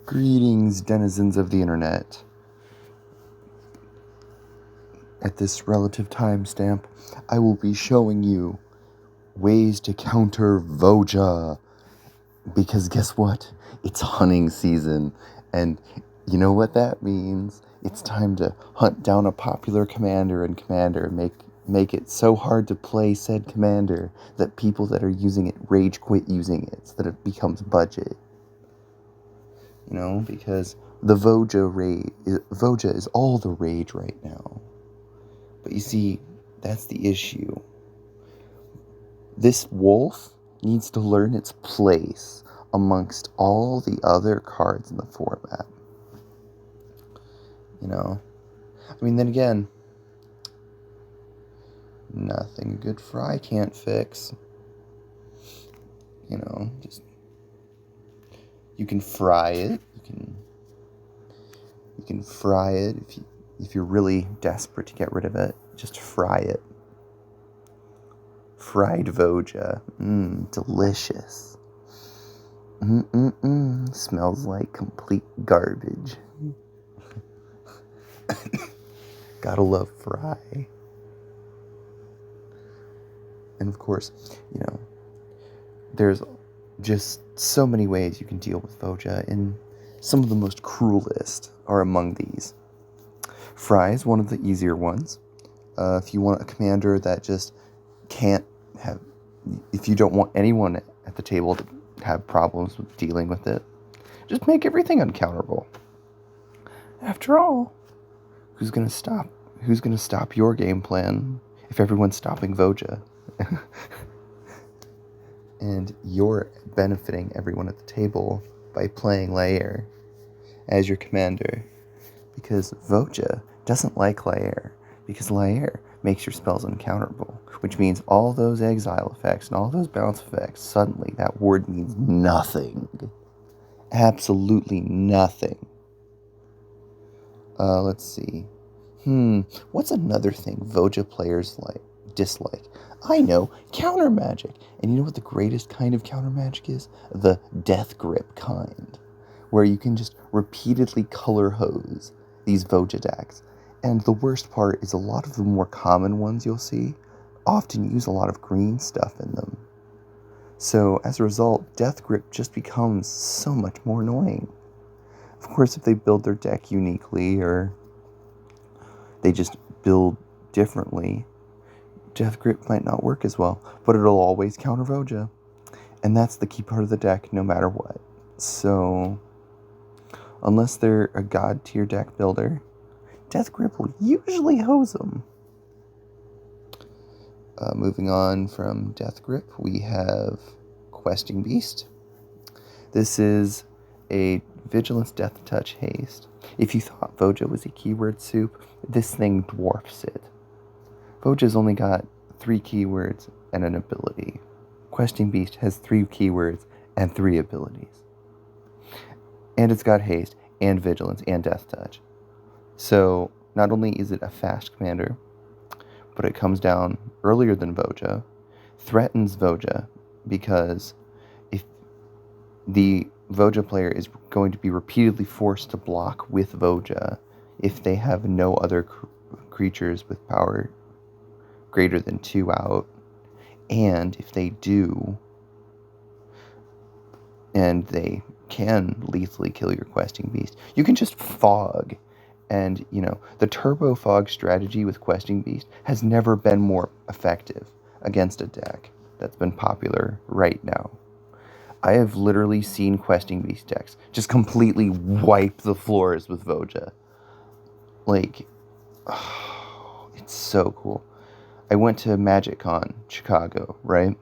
Greetings, denizens of the internet. At this relative timestamp, I will be showing you ways to counter Voja. Because guess what? It's hunting season. And you know what that means? It's time to hunt down a popular commander and make it so hard to play said commander that people that are using it rage quit using it so that it becomes budget. Because the Voja is all the rage right now. But you see, that's the issue. This wolf needs to learn its place amongst all the other cards in the format. Then again, nothing a good fry can't fix. You can fry it. You can fry it if you're really desperate to get rid of it. Just fry it. Fried Voja. Delicious. Smells like complete garbage. Gotta love fry. And of course, there's just so many ways you can deal with Voja, and some of the most cruelest are among these. Fry is one of the easier ones. If you want a commander that just can't have... If you don't want anyone at the table to have problems with dealing with it, just make everything uncounterable. After all, who's gonna stop your game plan if everyone's stopping Voja? And you're benefiting everyone at the table by playing Lair as your commander. Because Voja doesn't like Lair, because Lair makes your spells uncounterable, which means all those exile effects and all those bounce effects, suddenly that ward means nothing. Absolutely nothing. Let's see. What's another thing Voja players dislike? I know, counter magic. And you know what the greatest kind of counter magic is? The death grip kind, where you can just repeatedly color hose these Voja decks. And the worst part is a lot of the more common ones you'll see often use a lot of green stuff in them. So as a result, death grip just becomes so much more annoying. Of course, if they build their deck uniquely or they just build differently, Death Grip might not work as well, but it'll always counter Voja. And that's the key part of the deck, no matter what. So, unless they're a god tier deck builder, Death Grip will usually hose them. Moving on from Death Grip, we have Questing Beast. This is a Vigilance Death Touch haste. If you thought Voja was a keyword soup, this thing dwarfs it. Voja's only got 3 keywords and an ability. Questing Beast has 3 keywords and 3 abilities. And it's got haste and vigilance and death touch. So not only is it a fast commander, but it comes down earlier than Voja, threatens Voja, because if the Voja player is going to be repeatedly forced to block with Voja if they have no other creatures with power greater than 2 out, and if they do, and they can lethally kill your Questing Beast, you can just fog. And, the Turbo Fog strategy with Questing Beast has never been more effective against a deck that's been popular right now. I have literally seen Questing Beast decks just completely wipe the floors with Voja. It's so cool. I went to MagicCon Chicago, right?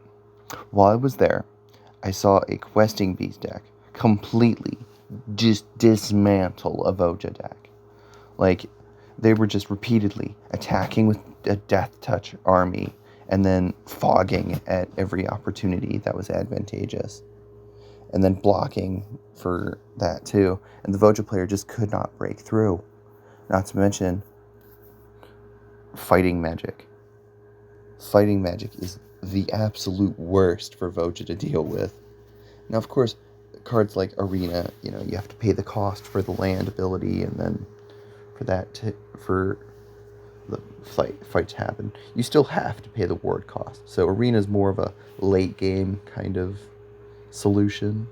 While I was there, I saw a Questing Beast deck completely just dismantle a Voja deck. They were just repeatedly attacking with a death touch army and then fogging at every opportunity that was advantageous. And then blocking for that too. And the Voja player just could not break through. Not to mention fighting magic. Fighting magic is the absolute worst for Voja to deal with. Now, of course, cards like Arena, you know, you have to pay the cost for the land ability, and then for the fight to happen, you still have to pay the ward cost. So Arena is more of a late game kind of solution,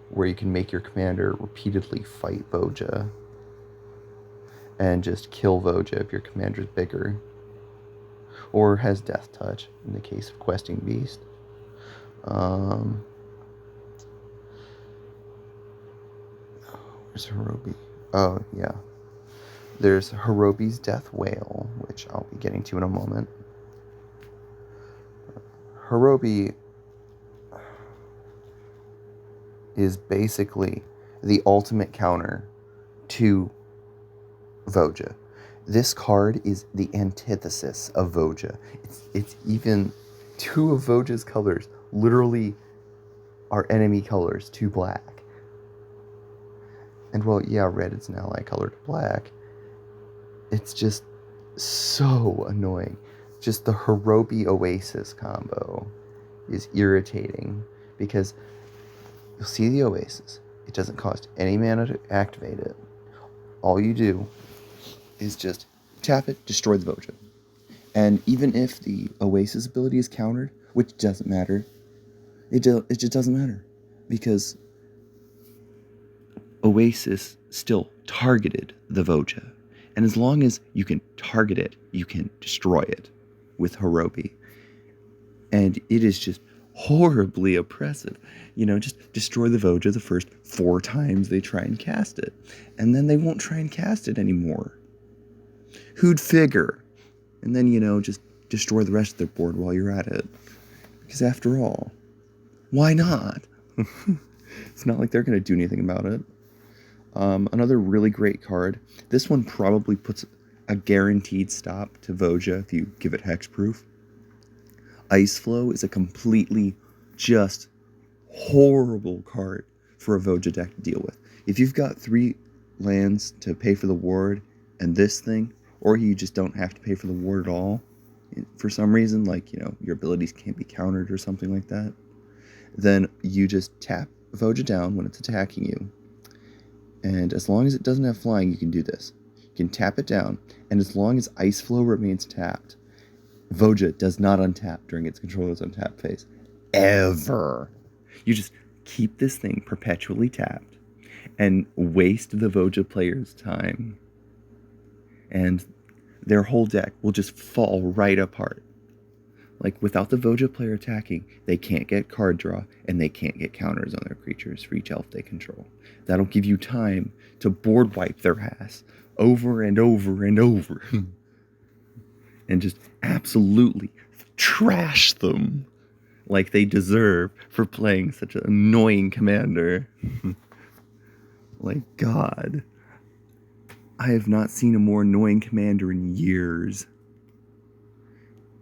where you can make your commander repeatedly fight Voja and just kill Voja if your commander's bigger or has Death Touch in the case of Questing Beast. Where's Hirobi? Oh, yeah. There's Hirobi's Death Whale, which I'll be getting to in a moment. Hirobi is basically the ultimate counter to Voja. This card is the antithesis of Voja. It's even two of Voja's colors literally are enemy colors to black. And well, yeah, red is an ally color to black. It's just so annoying. Just the Hirobi Oasis combo is irritating because you'll see the Oasis. It doesn't cost any mana to activate it. All you do is just tap it, destroy the Voja. And even if the Oasis ability is countered, which doesn't matter, it just doesn't matter. Because Oasis still targeted the Voja. And as long as you can target it, you can destroy it with Hirobi. And it is just horribly oppressive. You know, just destroy the Voja the first 4 times they try and cast it. And then they won't try and cast it anymore. Who'd figure? And then, you know, just destroy the rest of their board while you're at it. Because after all, why not? It's not like they're going to do anything about it. Another really great card. This one probably puts a guaranteed stop to Voja if you give it hexproof. Ice Flow is a completely just horrible card for a Voja deck to deal with. If you've got 3 lands to pay for the ward and this thing, or you just don't have to pay for the ward at all, for some reason, like, you know, your abilities can't be countered or something like that, then you just tap Voja down when it's attacking you. And as long as it doesn't have flying, you can do this. You can tap it down, and as long as Ice Flow remains tapped, Voja does not untap during its controller's untap phase. Ever. You just keep this thing perpetually tapped and waste the Voja player's time. And their whole deck will just fall right apart. Like, without the Voja player attacking, they can't get card draw, and they can't get counters on their creatures for each elf they control. That'll give you time to board wipe their ass over and over and over. And just absolutely trash them like they deserve for playing such an annoying commander. Like, God. I have not seen a more annoying commander in years.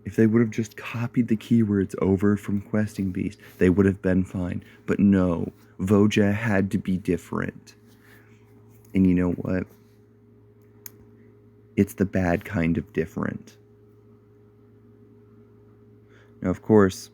If they would have just copied the keywords over from Questing Beast, they would have been fine. But no, Voja had to be different. And you know what? It's the bad kind of different. Now, of course,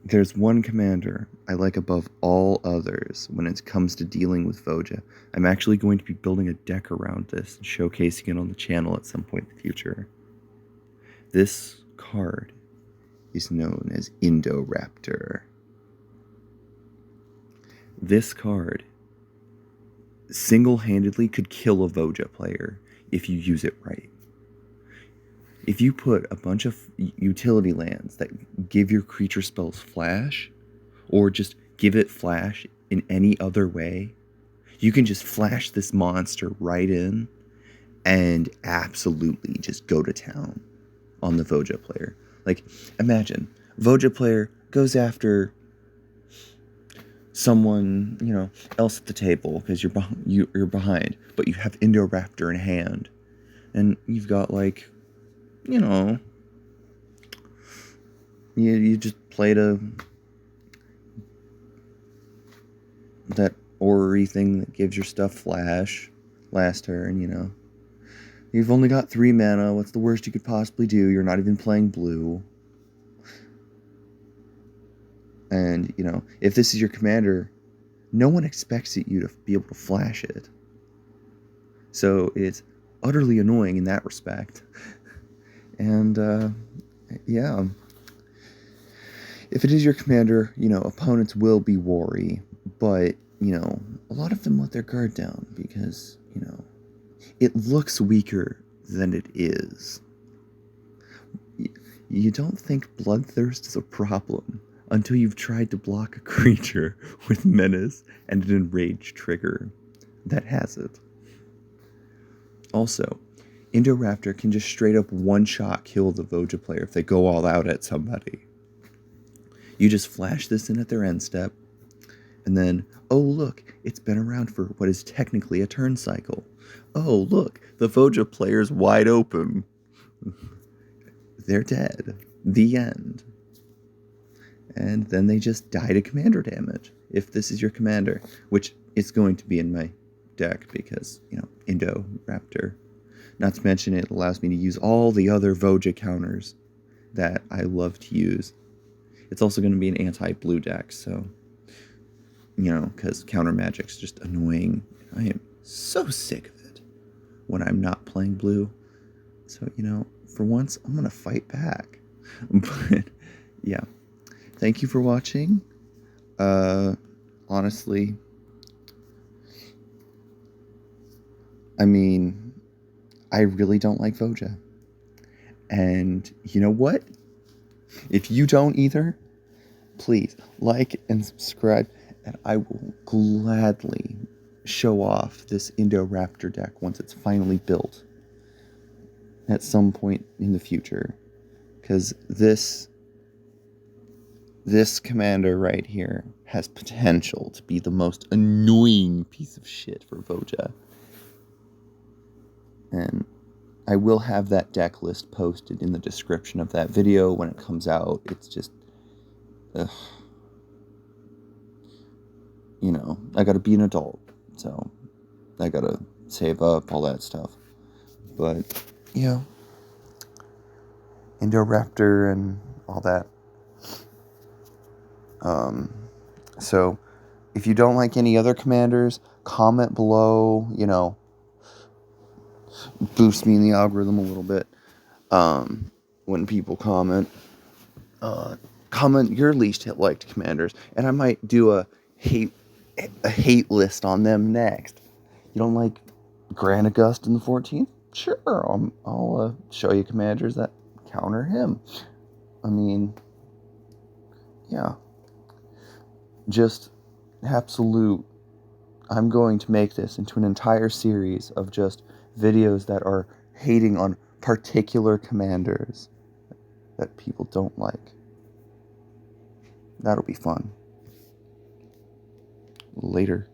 there's one commander I like above all others when it comes to dealing with Voja. I'm actually going to be building a deck around this and showcasing it on the channel at some point in the future. This card is known as Indoraptor. This card single-handedly could kill a Voja player if you use it right. If you put a bunch of utility lands that give your creature spells flash, or just give it flash in any other way, you can just flash this monster right in and absolutely just go to town on the Voja player. Like, imagine, Voja player goes after someone, you know, else at the table because you're behind, but you have Indoraptor in hand, and you've got, like, you know, you just played that orrery thing that gives your stuff flash last turn, you know. You've only got 3 mana, what's the worst you could possibly do? You're not even playing blue. And, if this is your commander, no one expects you to be able to flash it. So it's utterly annoying in that respect. And, yeah. If it is your commander, opponents will be wary. But, a lot of them let their guard down because, it looks weaker than it is. You don't think bloodthirst is a problem until you've tried to block a creature with menace and an enraged trigger that has it. Also, Indoraptor can just straight up one-shot kill the Voja player if they go all out at somebody. You just flash this in at their end step, and then, oh look, it's been around for what is technically a turn cycle. Oh look, the Voja player's wide open. They're dead. The end. And then they just die to commander damage, if this is your commander, which is going to be in my deck because, Indoraptor. Not to mention it allows me to use all the other Voja counters that I love to use. It's also going to be an anti-blue deck, so, because counter magic's just annoying. I am so sick of it when I'm not playing blue. So, for once, I'm going to fight back. But, yeah. Thank you for watching. Honestly, I really don't like Voja. And you know what? If you don't either, please like and subscribe, and I will gladly show off this Indoraptor deck once it's finally built at some point in the future. Because this commander right here has potential to be the most annoying piece of shit for Voja. And I will have that deck list posted in the description of that video when it comes out. It's just, I gotta be an adult, so I gotta save up, all that stuff. But, Indoraptor and all that. So, if you don't like any other commanders, comment below, boost me in the algorithm a little bit. When people comment your least liked commanders, and I might do a hate list on them next. You don't like Grand August in the 14th? Sure, I'll show you commanders that counter him. Yeah. Just absolute. I'm going to make this into an entire series of just videos that are hating on particular commanders that people don't like. That'll be fun. Later.